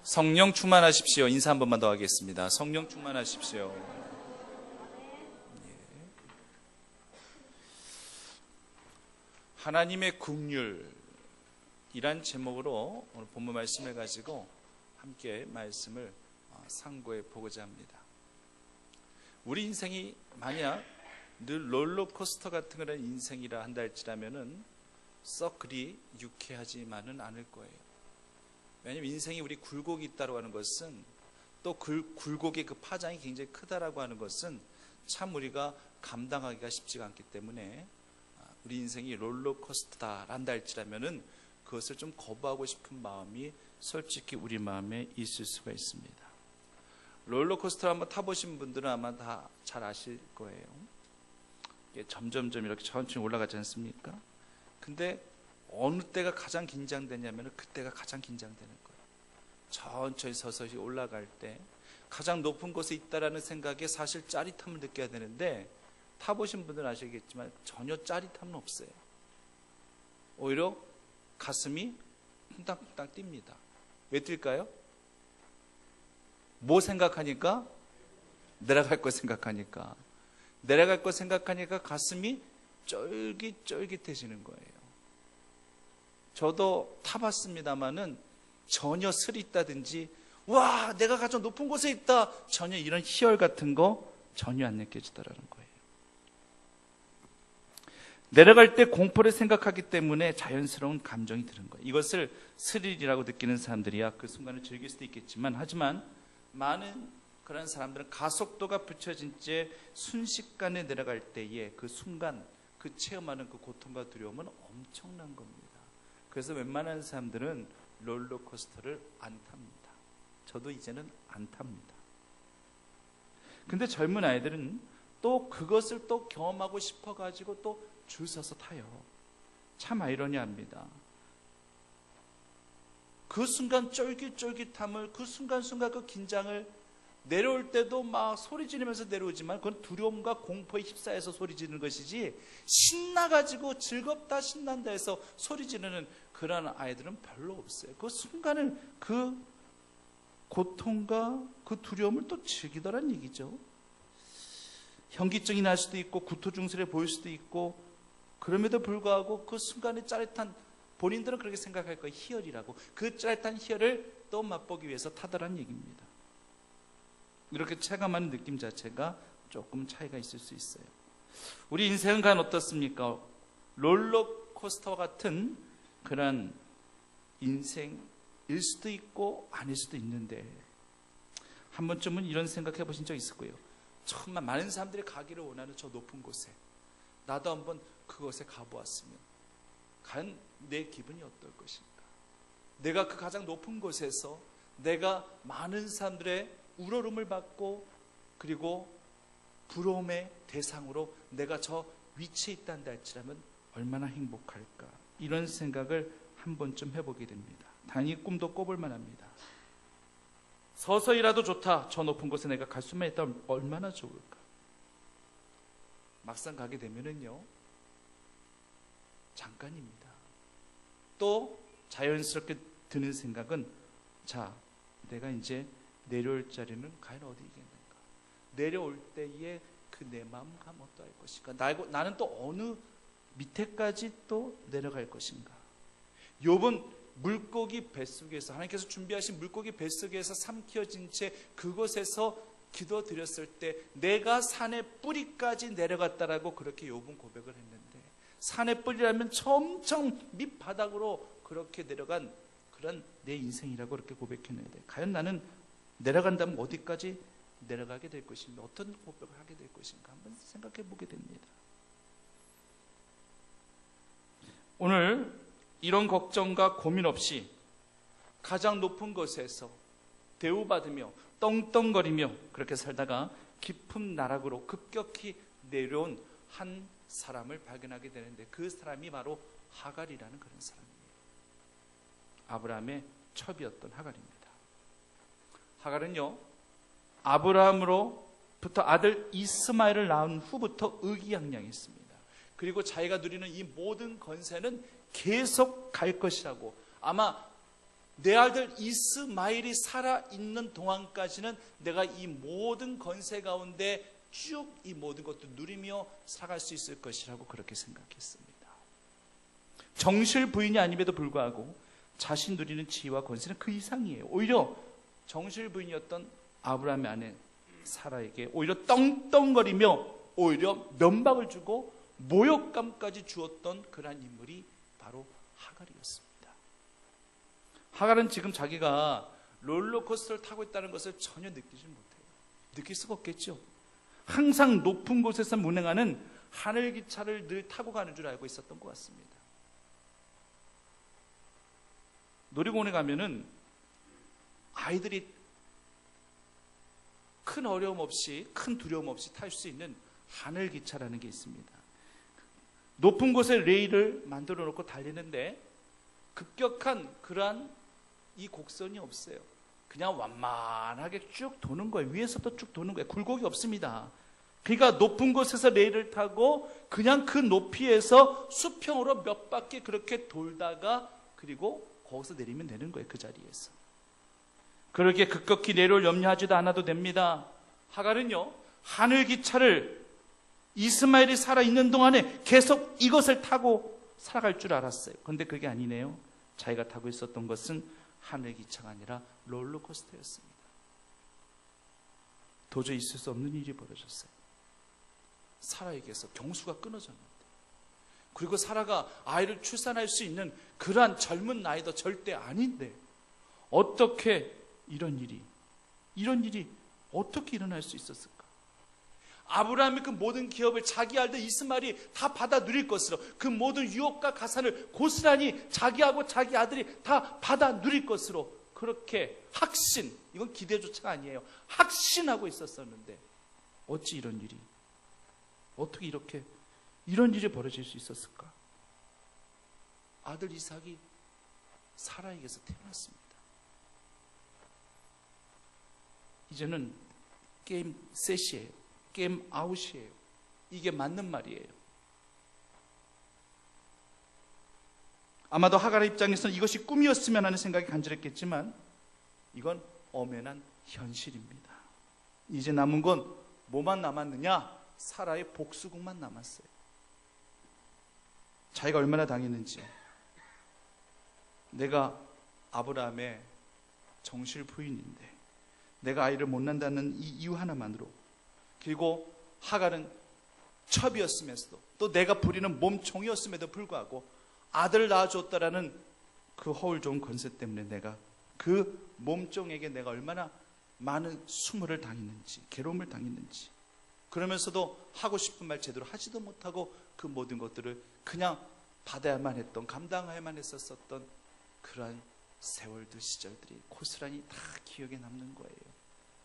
성령 충만하십시오. 인사 한 번만 더 하겠습니다. 성령 충만하십시오. 하나님의 긍휼이란 제목으로 오늘 본문 말씀을 가지고 함께 말씀을 상고해 보고자 합니다. 우리 인생이 만약 늘 롤러코스터 같은 그런 인생이라 한다 할지라면은 썩 그리 유쾌하지만은 않을 거예요. 왜냐하면 인생이 우리 굴곡이 있다고 하는 것은, 또 굴곡의 그 파장이 굉장히 크다라고 하는 것은 참 우리가 감당하기가 쉽지가 않기 때문에 우리 인생이 롤러코스터다 한다 할지라면은 그것을 좀 거부하고 싶은 마음이 솔직히 우리 마음에 있을 수가 있습니다. 롤러코스터를 한번 타보신 분들은 아마 다 잘 아실 거예요. 이게 점점점 이렇게 천천히 올라가지 않습니까? 근데 어느 때가 가장 긴장되냐면 그때가 가장 긴장되는 거예요. 천천히 서서히 올라갈 때 가장 높은 곳에 있다라는 생각에 사실 짜릿함을 느껴야 되는데, 타보신 분들은 아시겠지만 전혀 짜릿함은 없어요. 오히려 가슴이 쿵당쿵당 뜁니다. 왜 뛸까요? 뭐 생각하니까? 내려갈 거 생각하니까. 내려갈 거 생각하니까 가슴이 쫄깃쫄깃해지는 거예요. 저도 타봤습니다마는 전혀 스릴 있다든지 와 내가 가장 높은 곳에 있다, 전혀 이런 희열 같은 거 전혀 안 느껴지더라는 거예요. 내려갈 때 공포를 생각하기 때문에 자연스러운 감정이 드는 거예요. 이것을 스릴이라고 느끼는 사람들이야 그 순간을 즐길 수도 있겠지만, 하지만 많은 그런 사람들은 가속도가 붙여진 채 순식간에 내려갈 때에 그 순간 그 체험하는 그 고통과 두려움은 엄청난 겁니다. 그래서 웬만한 사람들은 롤러코스터를 안 탑니다. 저도 이제는 안 탑니다. 근데 젊은 아이들은 또 그것을 또 경험하고 싶어가지고 또 줄 서서 타요. 참 아이러니합니다. 그 순간 쫄깃쫄깃함을, 그 순간순간 그 긴장을, 내려올 때도 막 소리 지르면서 내려오지만 그건 두려움과 공포에 휩싸여서 소리 지르는 것이지, 신나가지고 즐겁다 신난다 해서 소리 지르는 그런 아이들은 별로 없어요. 그 순간을, 그 고통과 그 두려움을 또 즐기더란 얘기죠. 현기증이 날 수도 있고 구토증세를 보일 수도 있고, 그럼에도 불구하고 그 순간의 짜릿한, 본인들은 그렇게 생각할 거예요. 희열이라고. 그 짜릿한 희열을 또 맛보기 위해서 타더란 얘기입니다. 이렇게 체감하는 느낌 자체가 조금 차이가 있을 수 있어요. 우리 인생은 과연 어떻습니까? 롤러코스터와 같은 그런 인생일 수도 있고 아닐 수도 있는데, 한 번쯤은 이런 생각해 보신 적 있을 거예요. 정말 많은 사람들이 가기를 원하는 저 높은 곳에 나도 한번 그곳에 가보았으면 과연 내 기분이 어떨 것인가? 내가 그 가장 높은 곳에서 내가 많은 사람들의 우러름을 받고 그리고 부러움의 대상으로 내가 저 위치에 있다는 할지라면 얼마나 행복할까? 이런 생각을 한 번쯤 해보게 됩니다. 당연히 꿈도 꿔볼 만합니다. 서서히라도 좋다. 저 높은 곳에 내가 갈 수만 있다면 얼마나 좋을까? 막상 가게 되면은요, 잠깐입니다. 또 자연스럽게 드는 생각은, 자, 내가 이제 내려올 자리는 과연 어디이겠는가? 내려올 때에 그 내 마음감 어떠할 것인가? 나는 또 어느 밑에까지 또 내려갈 것인가? 욥은 물고기 뱃속에서, 하나님께서 준비하신 물고기 뱃속에서 삼켜진 채 그곳에서 기도드렸을 때 내가 산의 뿌리까지 내려갔다라고 그렇게 욥은 고백을 했는데, 산의 뿌리라면 엄청 밑바닥으로 그렇게 내려간 그런 내 인생이라고 그렇게 고백했는데, 과연 나는 내려간다면 어디까지 내려가게 될 것인가? 어떤 고백을 하게 될 것인가? 한번 생각해 보게 됩니다. 오늘 이런 걱정과 고민 없이 가장 높은 곳에서 대우받으며 떵떵거리며 그렇게 살다가 깊은 나락으로 급격히 내려온 한 사람을 발견하게 되는데, 그 사람이 바로 하갈이라는 그런 사람이에요. 아브라함의 첩이었던 하갈입니다. 하갈은요, 아브라함으로부터 아들 이스마엘을 낳은 후부터 의기양양했습니다. 그리고 자기가 누리는 이 모든 권세는 계속 갈 것이라고, 아마 내 아들 이스마엘이 살아있는 동안까지는 내가 이 모든 권세 가운데 쭉 이 모든 것도 누리며 살아갈 수 있을 것이라고 그렇게 생각했습니다. 정실 부인이 아님에도 불구하고 자신 누리는 지위와 권세는 그 이상이에요. 오히려 정실 부인이었던 아브라함의 아내 사라에게 오히려 떵떵거리며 오히려 면박을 주고 모욕감까지 주었던 그러한 인물이 바로 하갈이었습니다. 하갈은 지금 자기가 롤러코스터를 타고 있다는 것을 전혀 느끼지 못해요. 느낄 수가 없겠죠. 항상 높은 곳에서 운행하는 하늘기차를 늘 타고 가는 줄 알고 있었던 것 같습니다. 놀이공원에 가면은 아이들이 큰 어려움 없이, 큰 두려움 없이 탈 수 있는 하늘기차라는 게 있습니다. 높은 곳에 레일을 만들어 놓고 달리는데 급격한 그러한 이 곡선이 없어요. 그냥 완만하게 쭉 도는 거예요. 위에서도 쭉 도는 거예요. 굴곡이 없습니다. 그러니까 높은 곳에서 레일을 타고 그냥 그 높이에서 수평으로 몇 바퀴 그렇게 돌다가 그리고 거기서 내리면 되는 거예요. 그 자리에서. 그렇게 급격히 내려올 염려하지도 않아도 됩니다. 하갈은요, 하늘기차를 이스마엘이 살아있는 동안에 계속 이것을 타고 살아갈 줄 알았어요. 그런데 그게 아니네요. 자기가 타고 있었던 것은 하늘기차가 아니라 롤러코스터였습니다. 도저히 있을 수 없는 일이 벌어졌어요. 사라에게서 경수가 끊어졌는데, 그리고 사라가 아이를 출산할 수 있는 그러한 젊은 나이도 절대 아닌데 어떻게 이런 일이 어떻게 일어날 수 있었을까? 아브라함이 그 모든 기업을 자기 아들 이스마엘이 다 받아 누릴 것으로, 그 모든 유업과 가산을 고스란히 자기하고 자기 아들이 다 받아 누릴 것으로 그렇게 확신, 이건 기대조차가 아니에요. 확신하고 있었었는데 어찌 어떻게 이런 일이 벌어질 수 있었을까? 아들 이삭이 사라에게서 태어났습니다. 이제는 게임 셋이에요. 게임 아웃이에요. 이게 맞는 말이에요. 아마도 하갈의 입장에서는 이것이 꿈이었으면 하는 생각이 간절했겠지만 이건 엄연한 현실입니다. 이제 남은 건 뭐만 남았느냐? 사라의 복수국만 남았어요. 자기가 얼마나 당했는지, 내가 아브라함의 정실 부인인데 내가 아이를 못 낳는다는 이 이유 하나만으로, 그리고 하갈은 첩이었으면서도 또 내가 부리는 몸종이었음에도 불구하고 아들을 낳아줬다라는 그 허울 좋은 권세 때문에 내가 그 몸종에게 내가 얼마나 많은 수모를 당했는지, 괴로움을 당했는지, 그러면서도 하고 싶은 말 제대로 하지도 못하고 그 모든 것들을 그냥 받아야만 했던, 감당해야만 했었던 그러한 세월들, 시절들이 고스란히 다 기억에 남는 거예요.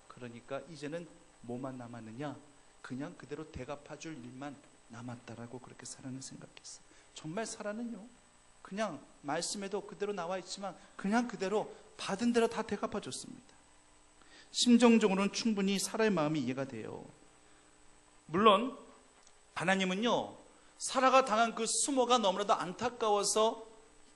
그러니까 이제는 뭐만 남았느냐? 그냥 그대로 대갚아줄 일만 남았다라고 그렇게 사라는 생각했어요. 정말 사라는요, 그냥 말씀에도 그대로 나와 있지만 그냥 그대로 받은 대로 다 대갚아줬습니다. 심정적으로는 충분히 사라의 마음이 이해가 돼요. 물론 하나님은요, 사라가 당한 그 수모가 너무나도 안타까워서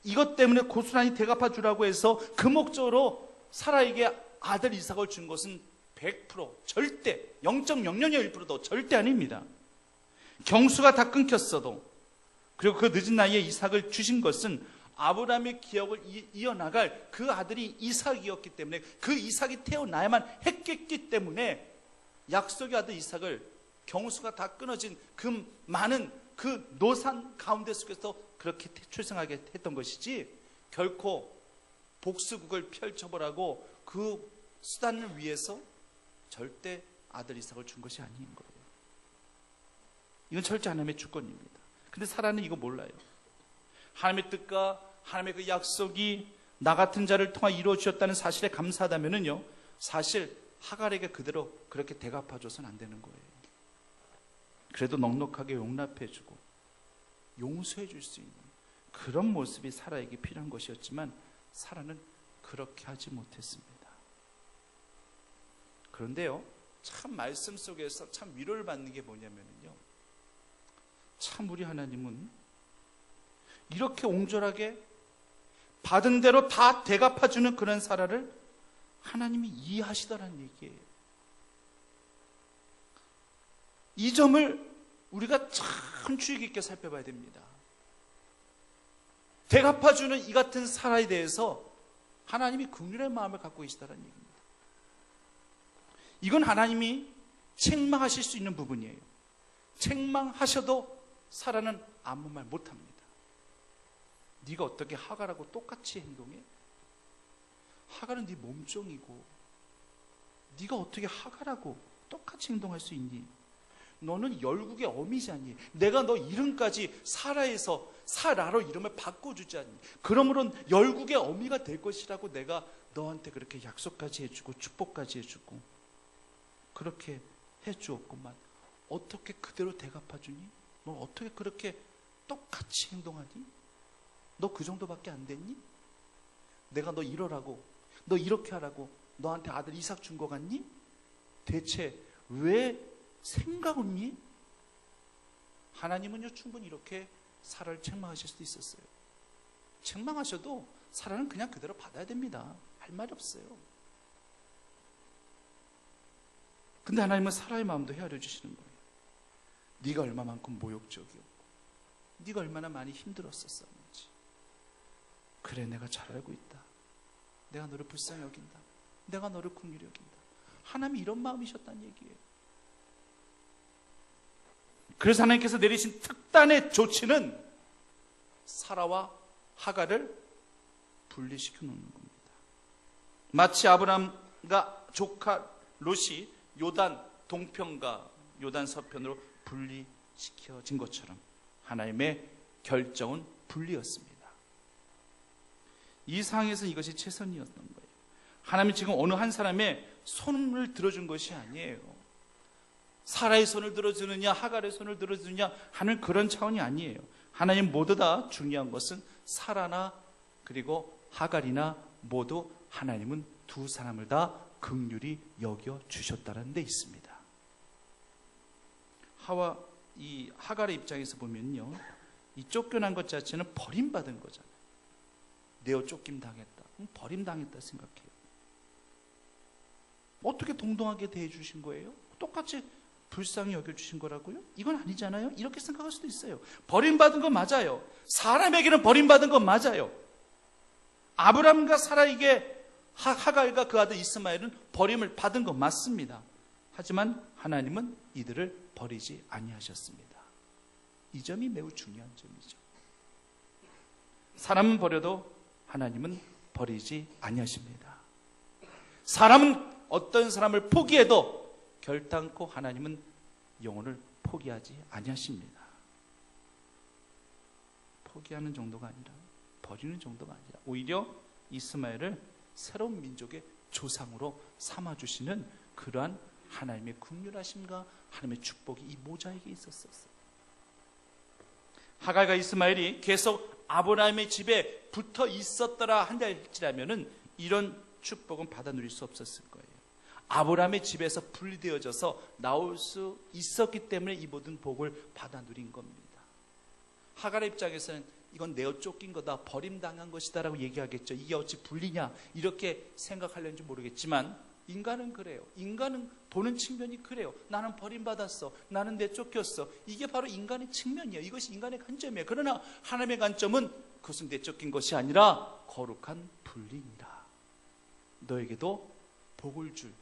이것 때문에 고스란히 대갚아주라고 해서 그 목적으로 사라에게 아들 이삭을 준 것은 100% 절대 0.0001%도 절대 아닙니다. 경수가 다 끊겼어도, 그리고 그 늦은 나이에 이삭을 주신 것은 아브라함의 기억을 이어나갈 그 아들이 이삭이었기 때문에, 그 이삭이 태어나야만 했겠기 때문에 약속의 아들 이삭을 경수가 다 끊어진 그 많은 그 노산 가운데 속에서 그렇게 출생하게 했던 것이지, 결코 복수국을 펼쳐보라고 그 수단을 위해서 절대 아들 이삭을 준 것이 아닌 거예요. 이건 절대 하나님의 주권입니다. 근데 사라는 이거 몰라요. 하나님의 뜻과 하나님의 그 약속이 나 같은 자를 통해 이루어지셨다는 사실에 감사하다면은요, 사실 하갈에게 그대로 그렇게 대갚아줘서는 안 되는 거예요. 그래도 넉넉하게 용납해주고 용서해 줄 수 있는 그런 모습이 사라에게 필요한 것이었지만 사라는 그렇게 하지 못했습니다. 그런데요, 참 말씀 속에서 참 위로를 받는 게 뭐냐면요, 참 우리 하나님은 이렇게 옹졸하게 받은 대로 다 대갚아주는 그런 사라를 하나님이 이해하시더라는 얘기예요. 이 점을 우리가 참 주의 깊게 살펴봐야 됩니다. 대갚아주는 이 같은 사라에 대해서 하나님이 긍휼의 마음을 갖고 계시다는 얘기입니다. 이건 하나님이 책망하실 수 있는 부분이에요. 책망하셔도 사라는 아무 말 못합니다. 네가 어떻게 하갈하고 똑같이 행동해? 하갈은 네 몸종이고 네가 어떻게 하갈하고 똑같이 행동할 수 있니? 너는 열국의 어미지 않니? 내가 너 이름까지 사라에서 사라로 이름을 바꿔주지 않니? 그러므로 열국의 어미가 될 것이라고 내가 너한테 그렇게 약속까지 해주고 축복까지 해주고 그렇게 해주었구만. 어떻게 그대로 대갚아주니? 너 어떻게 그렇게 똑같이 행동하니? 너 그 정도밖에 안 됐니? 내가 너 이러라고, 너 이렇게 하라고 너한테 아들 이삭 준 거 같니? 대체 왜 생각 없니? 하나님은요 충분히 이렇게 사라를 책망하실 수도 있었어요. 책망하셔도 사라는 그냥 그대로 받아야 됩니다. 할 말이 없어요. 근데 하나님은 사라의 마음도 헤아려 주시는 거예요. 네가 얼마만큼 모욕적이었고 네가 얼마나 많이 힘들었었는지. 그래, 내가 잘 알고 있다. 내가 너를 불쌍히 여긴다. 내가 너를 긍휼히 여긴다. 하나님이 이런 마음이셨다는 얘기예요. 그래서 하나님께서 내리신 특단의 조치는 사라와 하갈을 분리시켜 놓는 겁니다. 마치 아브람과 조카 롯이 요단 동편과 요단 서편으로 분리시켜진 것처럼 하나님의 결정은 분리였습니다. 이 상황에서 이것이 최선이었던 거예요. 하나님이 지금 어느 한 사람의 손을 들어준 것이 아니에요. 사라의 손을 들어주느냐 하갈의 손을 들어주느냐 하는 그런 차원이 아니에요. 하나님 모두 다 중요한 것은 사라나 그리고 하갈이나 모두 하나님은 두 사람을 다 긍휼히 여겨 주셨다는 데 있습니다. 이 하갈의 입장에서 보면요, 이 쫓겨난 것 자체는 버림받은 거잖아요. 내어 쫓김 당했다. 버림당했다 생각해요. 어떻게 동등하게 대해주신 거예요? 똑같이 불쌍히 여겨주신 거라고요? 이건 아니잖아요. 이렇게 생각할 수도 있어요. 버림받은 건 맞아요. 사람에게는 버림받은 건 맞아요. 아브람과 사라에게 하갈과 그 아들 이스마엘은 버림을 받은 건 맞습니다. 하지만 하나님은 이들을 버리지 아니하셨습니다. 이 점이 매우 중요한 점이죠. 사람은 버려도 하나님은 버리지 아니하십니다. 사람은 어떤 사람을 포기해도 결단코 하나님은 영혼을 포기하지 아니하십니다. 포기하는 정도가 아니라 버리는 정도가 아니라 오히려 이스마엘을 새로운 민족의 조상으로 삼아주시는 그러한 하나님의 긍휼하심과 하나님의 축복이 이 모자에게 있었어요. 하갈과 이스마엘이 계속 아브라함의 집에 붙어 있었더라 한다 할지라면은 이런 축복은 받아 누릴 수 없었을 거예요. 아브라함의 집에서 분리되어져서 나올 수 있었기 때문에 이 모든 복을 받아 누린 겁니다. 하갈의 입장에서는 이건 내어 쫓긴 거다, 버림당한 것이다 라고 얘기하겠죠. 이게 어찌 분리냐 이렇게 생각하려는지 모르겠지만 인간은 그래요. 인간은 보는 측면이 그래요. 나는 버림받았어. 나는 내쫓겼어. 이게 바로 인간의 측면이에요. 이것이 인간의 관점이에요. 그러나 하나님의 관점은 그것은 내쫓긴 것이 아니라 거룩한 분리니라. 너에게도 복을 줄,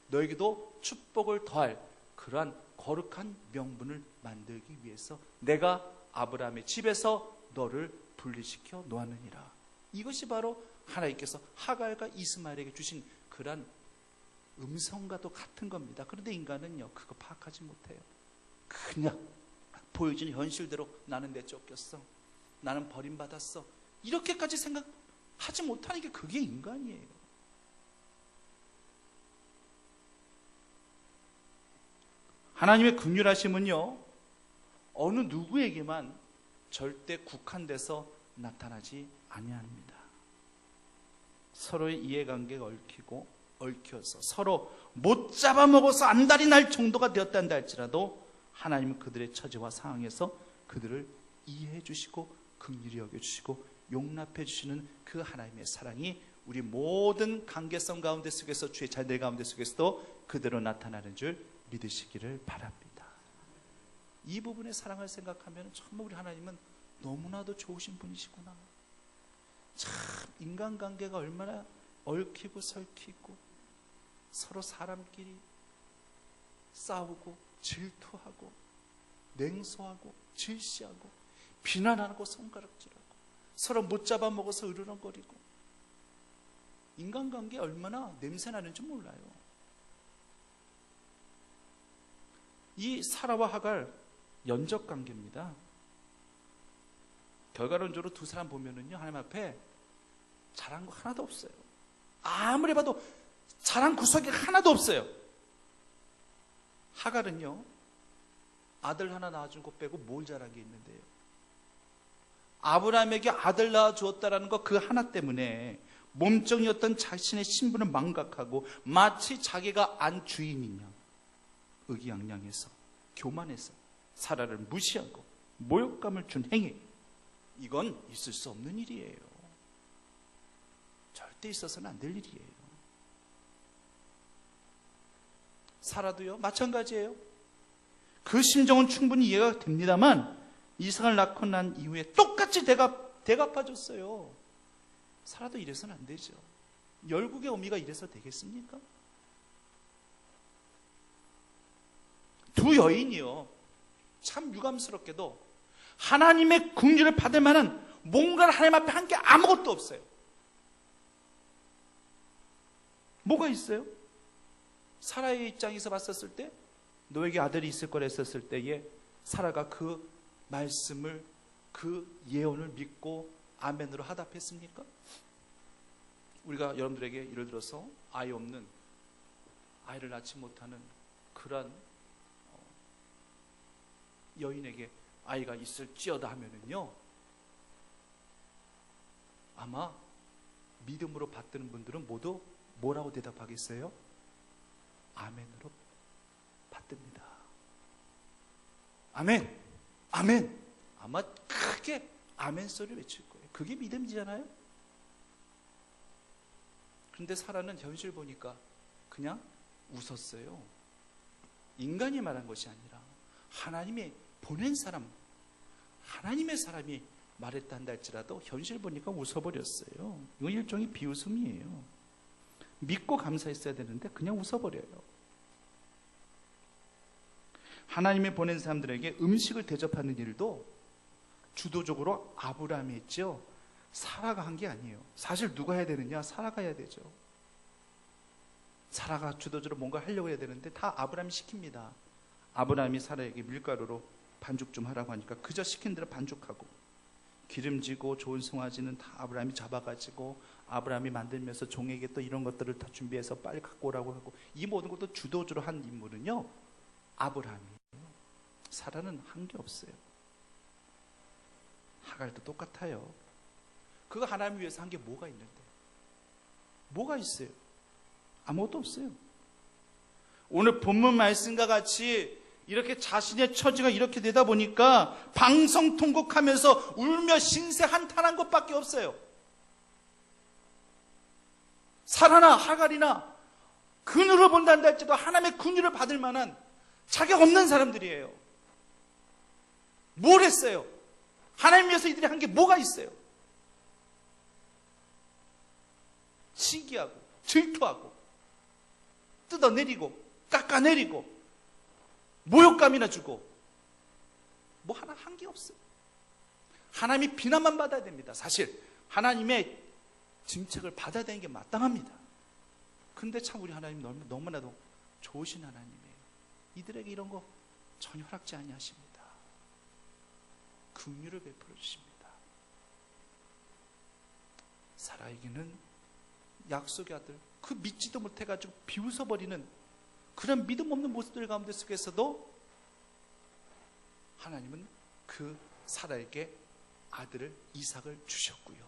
너에게도 축복을 더할 그러한 거룩한 명분을 만들기 위해서 내가 아브라함의 집에서 너를 분리시켜 놓았느니라. 이것이 바로 하나님께서 하갈과 이스마엘에게 주신 그러한 음성과도 같은 겁니다. 그런데 인간은요 그거 파악하지 못해요. 그냥 보여지는 현실대로 나는 내쫓겼어, 나는 버림받았어, 이렇게까지 생각하지 못하는 게 그게 인간이에요. 하나님의 긍휼하심은요 어느 누구에게만 절대 국한돼서 나타나지 아니합니다. 서로의 이해관계가 얽혀서 서로 못 잡아먹어서 안달이 날 정도가 되었단다 할지라도 하나님은 그들의 처지와 상황에서 그들을 이해해 주시고 긍휼히 여겨주시고 용납해 주시는 그 하나님의 사랑이 우리 모든 관계성 가운데 속에서, 주의 자녀들 가운데 속에서도 그대로 나타나는 줄 믿으시기를 바랍니다. 이 부분의 사랑을 생각하면 정말 우리 하나님은 너무나도 좋으신 분이시구나. 참 인간관계가 얼마나 얽히고 설키고 서로 사람끼리 싸우고 질투하고 냉소하고 질시하고 비난하고 손가락질하고 서로 못 잡아먹어서 으르렁거리고, 인간관계 얼마나 냄새나는지 몰라요. 이 사라와 하갈 연적관계입니다. 결과론적으로 두 사람 보면은요, 하나님 앞에 잘한 거 하나도 없어요. 아무리 봐도 잘한 구석이 하나도 없어요. 하갈은요, 아들 하나 낳아준 것 빼고 뭘 잘한 게 있는데요. 아브라함에게 아들 낳아주었다라는 것 그 하나 때문에 몸종이었던 자신의 신분을 망각하고 마치 자기가 안 주인이냐 의기양양해서 교만해서 사라를 무시하고 모욕감을 준 행위, 이건 있을 수 없는 일이에요. 절대 있어서는 안 될 일이에요. 사라도요 마찬가지예요. 그 심정은 충분히 이해가 됩니다만 이삭을 낳고 난 이후에 똑같이 대갚아줬어요. 사라도 이래서는 안 되죠. 열국의 어미가 이래서 되겠습니까? 두 여인이요, 참 유감스럽게도 하나님의 긍휼을 받을 만한 뭔가를 하나님 앞에 한 게 아무것도 없어요. 뭐가 있어요? 사라의 입장에서 봤었을 때, 너에게 아들이 있을 거라 했었을 때에 사라가 그 말씀을, 그 예언을 믿고 아멘으로 화답했습니까? 우리가 여러분들에게 예를 들어서 아이 없는, 아이를 낳지 못하는 그런 여인에게 아이가 있을지어다 하면은요, 아마 믿음으로 받드는 분들은 모두 뭐라고 대답하겠어요? 아멘으로 받듭니다. 아멘, 아멘. 아마 크게 아멘 소리를 외칠 거예요. 그게 믿음이잖아요. 그런데 사라는 현실 보니까 그냥 웃었어요. 인간이 말한 것이 아니라 하나님이 보낸 사람, 하나님의 사람이 말했다 한다 할지라도 현실 보니까 웃어버렸어요. 이건 일종의 비웃음이에요. 믿고 감사했어야 되는데 그냥 웃어버려요. 하나님이 보낸 사람들에게 음식을 대접하는 일도 주도적으로 아브라함이 했죠. 사라가 한 게 아니에요. 사실 누가 해야 되느냐? 사라가 해야 되죠. 사라가 주도적으로 뭔가 하려고 해야 되는데 다 아브라함이 시킵니다. 아브라함이 사라에게 밀가루로 반죽 좀 하라고 하니까 그저 시킨 대로 반죽하고, 기름지고 좋은 송아지는 다 아브라함이 잡아가지고 아브라함이 만들면서 종에게 또 이런 것들을 다 준비해서 빨리 갖고 오라고 하고, 이 모든 것도 주도적으로 한 인물은요 아브라함이에요. 사라는 한 게 없어요. 하갈도 똑같아요. 그거 하나님 위해서 한 게 뭐가 있는데? 뭐가 있어요? 아무것도 없어요. 오늘 본문 말씀과 같이 이렇게 자신의 처지가 이렇게 되다 보니까 방성통곡하면서 울며 신세 한탄한 것밖에 없어요. 사라나 하갈이나 근으로 본다는 할지도 하나님의 긍휼을 받을 만한 자격 없는 사람들이에요. 뭘 했어요? 하나님 위해서 이들이 한 게 뭐가 있어요? 시기하고 질투하고 뜯어내리고 깎아내리고 모욕감이나 주고 뭐 하나 한 게 없어요. 하나님이 비난만 받아야 됩니다. 사실 하나님의 증책을 받아야 되는 게 마땅합니다. 근데 참 우리 하나님 너무나도 좋으신 하나님이에요. 이들에게 이런 거 전혀 허락지 아니하십니다. 긍휼을 베풀어 주십니다. 사라에게는 약속의 아들, 그 믿지도 못해가지고 비웃어버리는 그런 믿음 없는 모습들 가운데 속에서도 하나님은 그 사라에게 아들을 이삭을 주셨고요.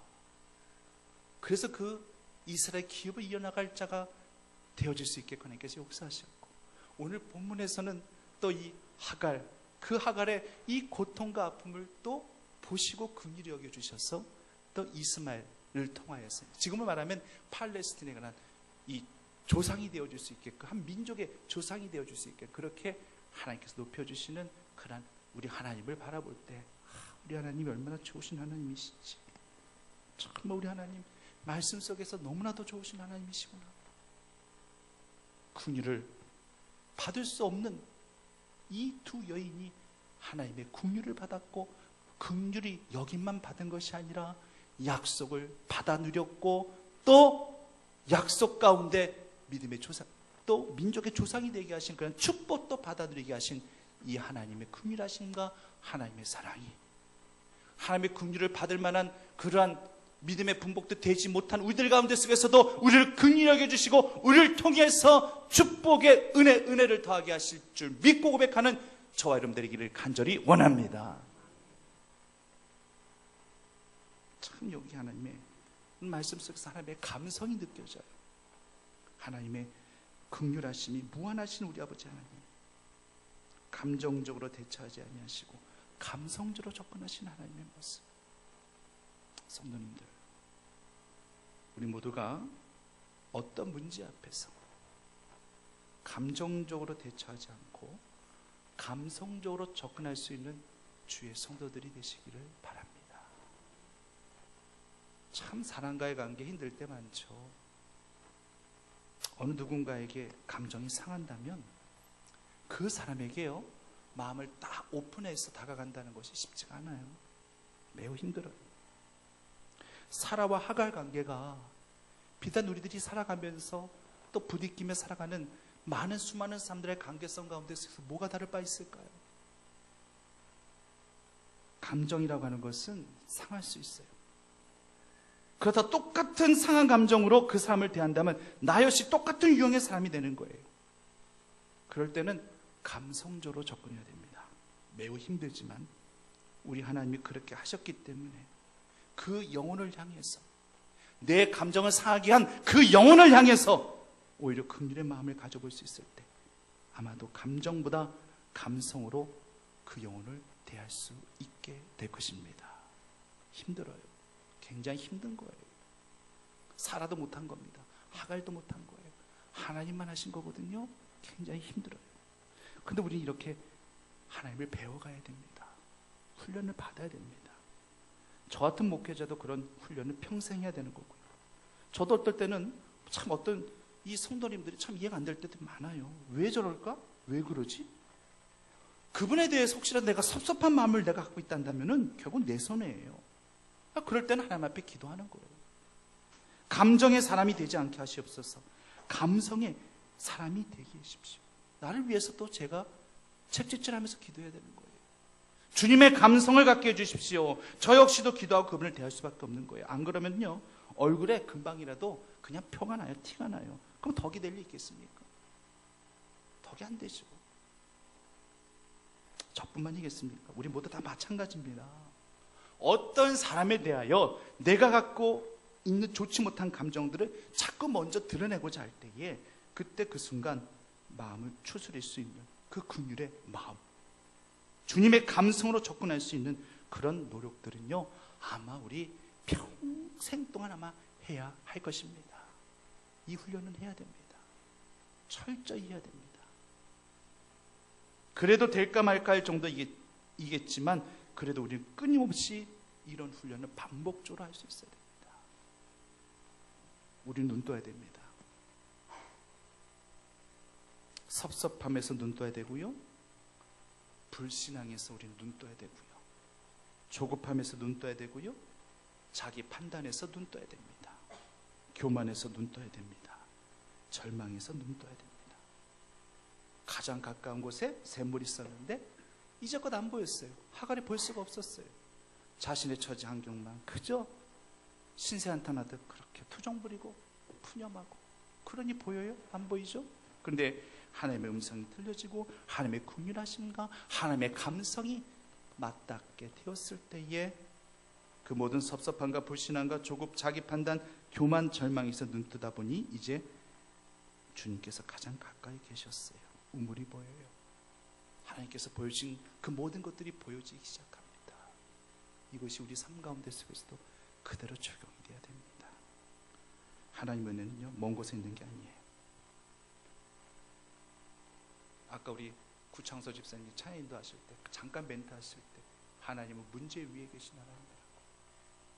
그래서 그 이스라엘 기업을 이어나갈 자가 되어질 수 있게 하나님께서 역사하셨고, 오늘 본문에서는 또 이 하갈, 그 하갈의 이 고통과 아픔을 또 보시고 긍휼히 여겨주셔서 또 이스마엘을 통하여서 지금을 말하면 팔레스틴에 관한 이 조상이 되어줄 수 있게끔, 한 민족의 조상이 되어줄 수 있게 그렇게 하나님께서 높여주시는 그런 우리 하나님을 바라볼 때 우리 하나님이 얼마나 좋으신 하나님이신지, 정말 우리 하나님 말씀 속에서 너무나도 좋으신 하나님이시구나. 긍휼을 받을 수 없는 이 두 여인이 하나님의 긍휼을 받았고, 긍휼이 여김만 받은 것이 아니라 약속을 받아 누렸고, 또 약속 가운데 믿음의 조상, 또 민족의 조상이 되게 하신 그런 축복도 받아 누리게 하신 이 하나님의 긍휼하심과 하나님의 사랑이, 하나님의 긍휼을 받을 만한 그러한 믿음의 분복도 되지 못한 우리들 가운데 속에서도 우리를 긍휼히 여겨주시고 우리를 통해서 축복의 은혜를 더하게 하실 줄 믿고 고백하는 저와 여러분 되기를 간절히 원합니다. 참 여기 하나님의 말씀 속에서 하나님의 감성이 느껴져요. 하나님의 긍휼하심이 무한하신 우리 아버지 하나님, 감정적으로 대처하지 아니하시고 감성적으로 접근하신 하나님의 모습. 성도님들, 우리 모두가 어떤 문제 앞에서 감정적으로 대처하지 않고 감성적으로 접근할 수 있는 주의 성도들이 되시기를 바랍니다. 참 사람과의 관계 힘들 때 많죠. 어느 누군가에게 감정이 상한다면 그 사람에게요, 마음을 딱 오픈해서 다가간다는 것이 쉽지가 않아요. 매우 힘들어요. 사라와 하갈 관계가 비단 우리들이 살아가면서 또 부딪히며 살아가는 많은 수많은 사람들의 관계성 가운데서 뭐가 다를 바 있을까요? 감정이라고 하는 것은 상할 수 있어요. 그러다 똑같은 상한 감정으로 그 사람을 대한다면 나 역시 똑같은 유형의 사람이 되는 거예요. 그럴 때는 감성적으로 접근해야 됩니다. 매우 힘들지만 우리 하나님이 그렇게 하셨기 때문에 그 영혼을 향해서, 내 감정을 상하게 한 그 영혼을 향해서 오히려 긍휼의 마음을 가져볼 수 있을 때 아마도 감정보다 감성으로 그 영혼을 대할 수 있게 될 것입니다. 힘들어요. 굉장히 힘든 거예요. 사라도 못한 겁니다. 하갈도 못한 거예요. 하나님만 하신 거거든요. 굉장히 힘들어요. 근데 우리는 이렇게 하나님을 배워가야 됩니다. 훈련을 받아야 됩니다. 저 같은 목회자도 그런 훈련을 평생 해야 되는 거고요. 저도 어떨 때는 참 어떤 이 성도님들이 참 이해가 안 될 때도 많아요. 왜 저럴까? 왜 그러지? 그분에 대해서 혹시라도 내가 섭섭한 마음을 내가 갖고 있다면 결국 내 손해예요. 그럴 때는 하나님 앞에 기도하는 거예요. 감정의 사람이 되지 않게 하시옵소서. 감성의 사람이 되게 하십시오. 나를 위해서 또 제가 책짓질하면서 기도해야 되는 거예요. 주님의 감성을 갖게 해주십시오. 저 역시도 기도하고 그분을 대할 수밖에 없는 거예요. 안 그러면요, 얼굴에 금방이라도 그냥 표가 나요. 티가 나요. 그럼 덕이 될 리 있겠습니까? 덕이 안 되죠. 저뿐만이겠습니까? 우리 모두 다 마찬가지입니다. 어떤 사람에 대하여 내가 갖고 있는 좋지 못한 감정들을 자꾸 먼저 드러내고자 할 때에 그때 그 순간 마음을 추스릴 수 있는 그 긍휼의 마음, 주님의 감성으로 접근할 수 있는 그런 노력들은요, 아마 우리 평생 동안 아마 해야 할 것입니다. 이 훈련은 해야 됩니다. 철저히 해야 됩니다. 그래도 될까 말까 할 정도이겠지만 그래도 우리는 끊임없이 이런 훈련을 반복적으로 할 수 있어야 됩니다. 우리는 눈 떠야 됩니다. 섭섭함에서 눈 떠야 되고요, 불신앙에서 우리는 눈 떠야 되고요, 조급함에서 눈 떠야 되고요, 자기 판단에서 눈 떠야 됩니다. 교만에서 눈 떠야 됩니다. 절망에서 눈 떠야 됩니다. 가장 가까운 곳에 샘물이 있었는데 이제껏 안 보였어요. 하갈이 볼 수가 없었어요. 자신의 처지 환경만 그저 신세 한탄하듯 그렇게 투정 부리고 푸념하고, 그러니 보여요? 안 보이죠? 그런데 하나님의 음성이 들려지고 하나님의 긍휼하심과 하나님의 감성이 맞닿게 되었을 때에 그 모든 섭섭함과 불신함과 조급, 자기 판단, 교만, 절망에서 눈 뜨다 보니 이제 주님께서 가장 가까이 계셨어요. 우물이 보여요. 하나님께서 보여주신 그 모든 것들이 보여지기 시작합니다. 이것이 우리 삶 가운데 속에서도 그대로 적용이 돼야 됩니다. 하나님 은혜는요, 먼 곳에 있는 게 아니에요. 아까 우리 구창서 집사님 차에 인도하실 때 잠깐 멘트 하실 때 하나님은 문제 위에 계신 하나님이라고,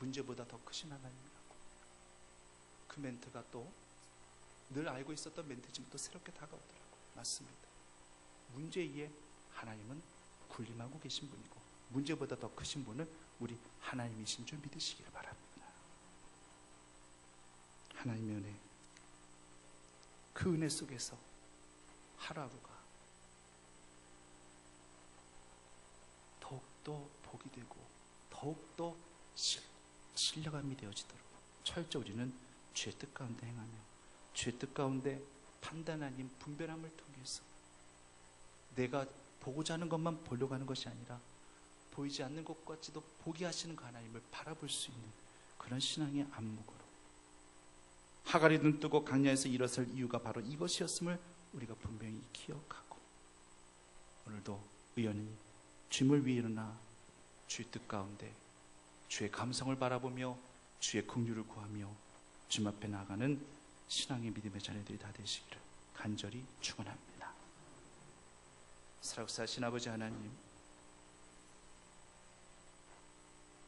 문제보다 더 크신 하나님이라고, 그 멘트가 또 늘 알고 있었던 멘트지만 또 새롭게 다가오더라고요. 맞습니다. 문제 위에 하나님은 군림하고 계신 분이고 문제보다 더 크신 분은 우리 하나님이신 줄 믿으시기를 바랍니다. 하나님의 은혜, 그 은혜 속에서 하루하루가 더욱더 복이 되고 더욱더 신뢰감이 되어지도록 철저 우리는 주의 뜻 가운데 행하며 주의 뜻 가운데 판단 아닌 분별함을 통해서 내가 보고자 하는 것만 보려고 하는 것이 아니라 보이지 않는 것 같지도 보게 하시는 그 하나님을 바라볼 수 있는 그런 신앙의 안목으로 하갈이 눈뜨고 광야에서 일어설 이유가 바로 이것이었음을 우리가 분명히 기억하고 오늘도 의연히 주님을 위해 일어나 주의 뜻 가운데 주의 감성을 바라보며 주의 긍휼을 구하며 주님 앞에 나아가는 신앙의 믿음의 자녀들이 다 되시기를 간절히 축원합니다. 살아계신 아버지 하나님,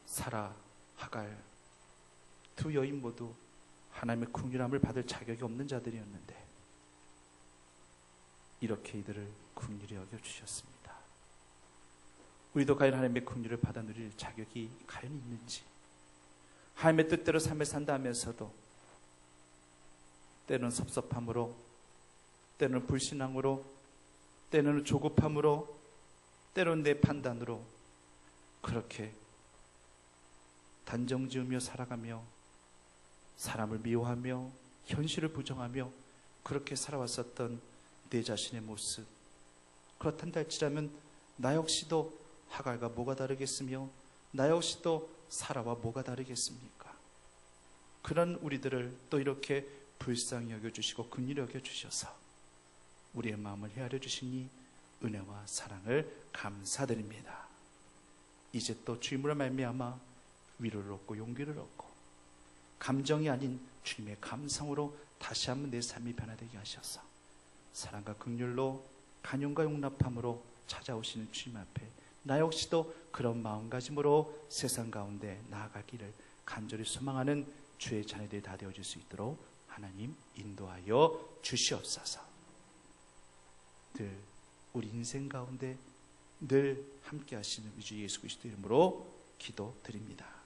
사라, 하갈 두 여인 모두 하나님의 긍휼함을 받을 자격이 없는 자들이었는데 이렇게 이들을 긍휼히 여겨주셨습니다. 우리도 과연 하나님의 긍휼을 받아 누릴 자격이 과연 있는지, 하나님의 뜻대로 삶을 산다 하면서도 때로는 섭섭함으로, 때로는 불신앙으로, 때로는 조급함으로, 때로는 내 판단으로 그렇게 단정지으며 살아가며 사람을 미워하며 현실을 부정하며 그렇게 살아왔었던 내 자신의 모습, 그렇단다 할지라면 나 역시도 하갈과 뭐가 다르겠으며 나 역시도 사라와 뭐가 다르겠습니까? 그런 우리들을 또 이렇게 불쌍히 여겨주시고 긍휼히 여겨주셔서 우리의 마음을 헤아려 주시니 은혜와 사랑을 감사드립니다. 이제 또 주님으로 말미암아 위로를 얻고 용기를 얻고 감정이 아닌 주님의 감성으로 다시 한번 내 삶이 변화되게 하셔서 사랑과 긍휼로 간용과 용납함으로 찾아오시는 주님 앞에 나 역시도 그런 마음가짐으로 세상 가운데 나아가기를 간절히 소망하는 주의 자녀들이 다 되어질 수 있도록 하나님 인도하여 주시옵소서. 늘 우리 인생 가운데 늘 함께 하시는 우리 주 예수 그리스도 이름으로 기도드립니다.